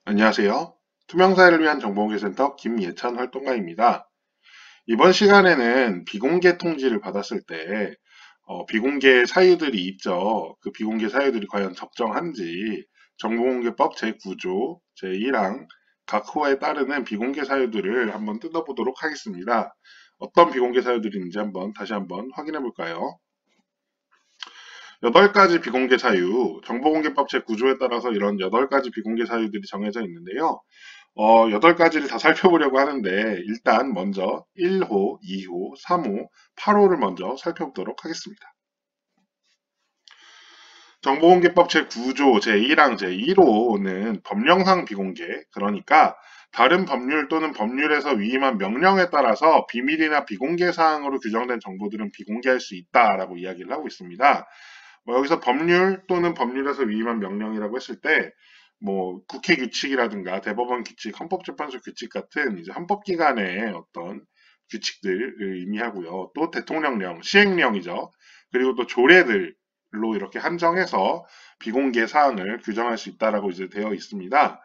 안녕하세요. 투명사회를 위한 정보공개센터 김예찬 활동가입니다. 이번 시간에는 비공개 통지를 받았을 때 비공개 사유들이 있죠. 그 비공개 사유들이 과연 적정한지 정보공개법 제9조 제1항 각 호에 따르는 비공개 사유들을 한번 뜯어보도록 하겠습니다. 어떤 비공개 사유들이 있는지 다시 한번 확인해 볼까요? 8가지 비공개 사유, 정보공개법 제9조에 따라서 이런 8가지 비공개 사유들이 정해져 있는데요. 8가지를 다 살펴보려고 하는데, 일단 먼저 1호, 2호, 3호, 8호를 먼저 살펴보도록 하겠습니다. 정보공개법 제9조 제1항 제1호는 법령상 비공개, 그러니까 다른 법률 또는 법률에서 위임한 명령에 따라서 비밀이나 비공개 사항으로 규정된 정보들은 비공개할 수 있다라고 이야기를 하고 있습니다. 여기서 법률 또는 법률에서 위임한 명령이라고 했을 때, 국회 규칙이라든가 대법원 규칙, 헌법재판소 규칙 같은 이제 헌법기관의 어떤 규칙들을 의미하고요. 또 대통령령, 시행령이죠. 그리고 또 조례들로 이렇게 한정해서 비공개 사항을 규정할 수 있다라고 이제 되어 있습니다.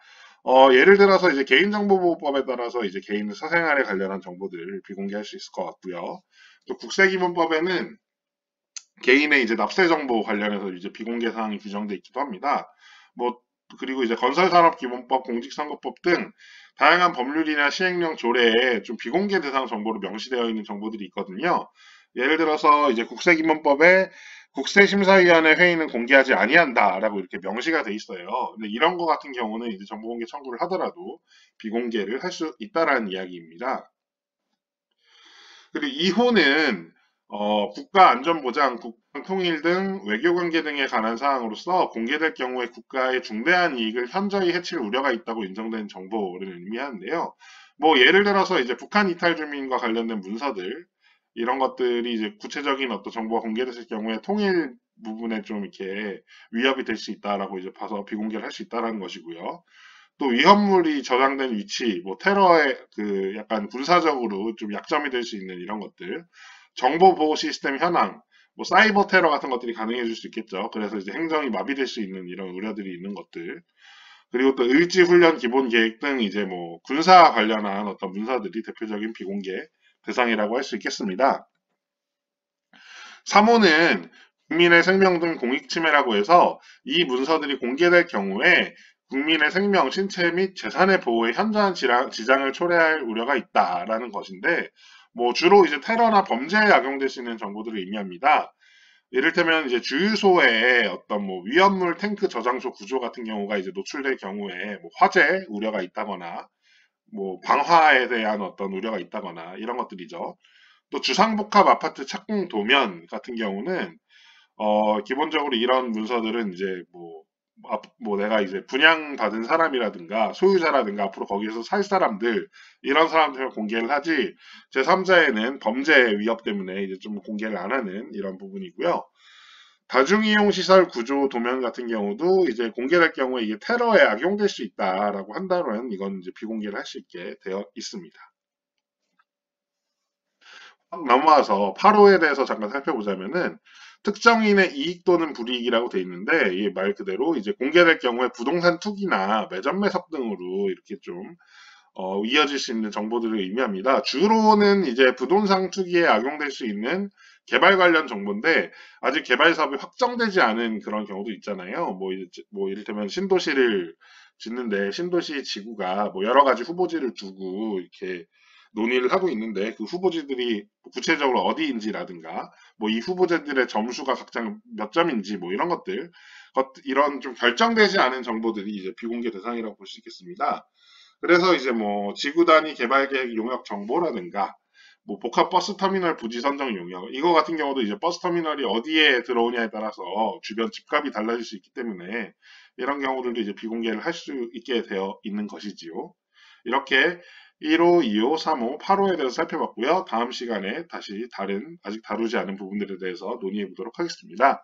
예를 들어서 이제 개인정보보호법에 따라서 이제 개인의 사생활에 관련한 정보들을 비공개할 수 있을 것 같고요. 또 국세기본법에는 개인의 이제 납세 정보 관련해서 이제 비공개 사항이 규정돼 있기도 합니다. 뭐 그리고 이제 건설산업기본법, 공직선거법 등 다양한 법률이나 시행령 조례에 좀 비공개 대상 정보로 명시되어 있는 정보들이 있거든요. 예를 들어서 이제 국세기본법에 국세심사위원회 회의는 공개하지 아니한다라고 이렇게 명시가 돼 있어요. 근데 이런 거 같은 경우는 이제 정보공개 청구를 하더라도 비공개를 할 수 있다라는 이야기입니다. 그리고 2호는 국가안전보장, 국방통일 등 외교관계 등에 관한 사항으로서 공개될 경우에 국가의 중대한 이익을 현저히 해칠 우려가 있다고 인정된 정보를 의미하는데요. 예를 들어서 이제 북한 이탈 주민과 관련된 문서들 이런 것들이 이제 구체적인 어떤 정보가 공개됐을 경우에 통일 부분에 좀 이렇게 위협이 될 수 있다라고 이제 봐서 비공개를 할 수 있다라는 것이고요. 또 위험물이 저장된 위치, 테러의 그 약간 군사적으로 좀 약점이 될 수 있는 이런 것들, 정보 보호 시스템 현황, 사이버 테러 같은 것들이 가능해질 수 있겠죠. 그래서 이제 행정이 마비될 수 있는 이런 우려들이 있는 것들. 그리고 또 의지 훈련 기본 계획 등 이제 군사 관련한 어떤 문서들이 대표적인 비공개 대상이라고 할 수 있겠습니다. 3호는 국민의 생명 등 공익침해라고 해서 이 문서들이 공개될 경우에 국민의 생명, 신체 및 재산의 보호에 현저한 지장을 초래할 우려가 있다라는 것인데, 주로 이제 테러나 범죄에 악용될 수 있는 정보들을 의미합니다. 이를테면 이제 주유소에 어떤 위험물 탱크 저장소 구조 같은 경우가 이제 노출될 경우에 화재 우려가 있다거나 방화에 대한 어떤 우려가 있다거나 이런 것들이죠. 또 주상복합 아파트 착공 도면 같은 경우는 기본적으로 이런 문서들은 이제 내가 이제 분양받은 사람이라든가 소유자라든가 앞으로 거기에서 살 사람들 이런 사람들을 공개를 하지 제3자에는 범죄 위협 때문에 이제 좀 공개를 안 하는 이런 부분이고요. 다중이용 시설 구조 도면 같은 경우도 이제 공개될 경우에 이게 테러에 악용될 수 있다라고 한다면 이건 이제 비공개를 할 수 있게 되어 있습니다. 넘어와서 8호에 대해서 잠깐 살펴보자면은 특정인의 이익 또는 불이익이라고 돼 있는데 이 말 그대로 이제 공개될 경우에 부동산 투기나 매점 매석 등으로 이렇게 좀 이어질 수 있는 정보들을 의미합니다. 주로는 이제 부동산 투기에 악용될 수 있는 개발 관련 정보인데 아직 개발 사업이 확정되지 않은 그런 경우도 있잖아요. 이를테면 신도시를 짓는데 신도시 지구가 여러 가지 후보지를 두고 이렇게 논의를 하고 있는데 그 후보지들이 구체적으로 어디인지라든가 이 후보자들의 점수가 각각 몇 점인지 이런 것들 이런 좀 결정되지 않은 정보들이 이제 비공개 대상이라고 볼 수 있겠습니다. 그래서 이제 지구 단위 개발 계획 용역 정보라든가 복합 버스 터미널 부지 선정 용역 이거 같은 경우도 이제 버스 터미널이 어디에 들어오냐에 따라서 주변 집값이 달라질 수 있기 때문에 이런 경우들도 이제 비공개를 할 수 있게 되어 있는 것이지요. 이렇게 1호, 2호, 3호, 8호에 대해서 살펴봤고요. 다음 시간에 다시 다른 아직 다루지 않은 부분들에 대해서 논의해 보도록 하겠습니다.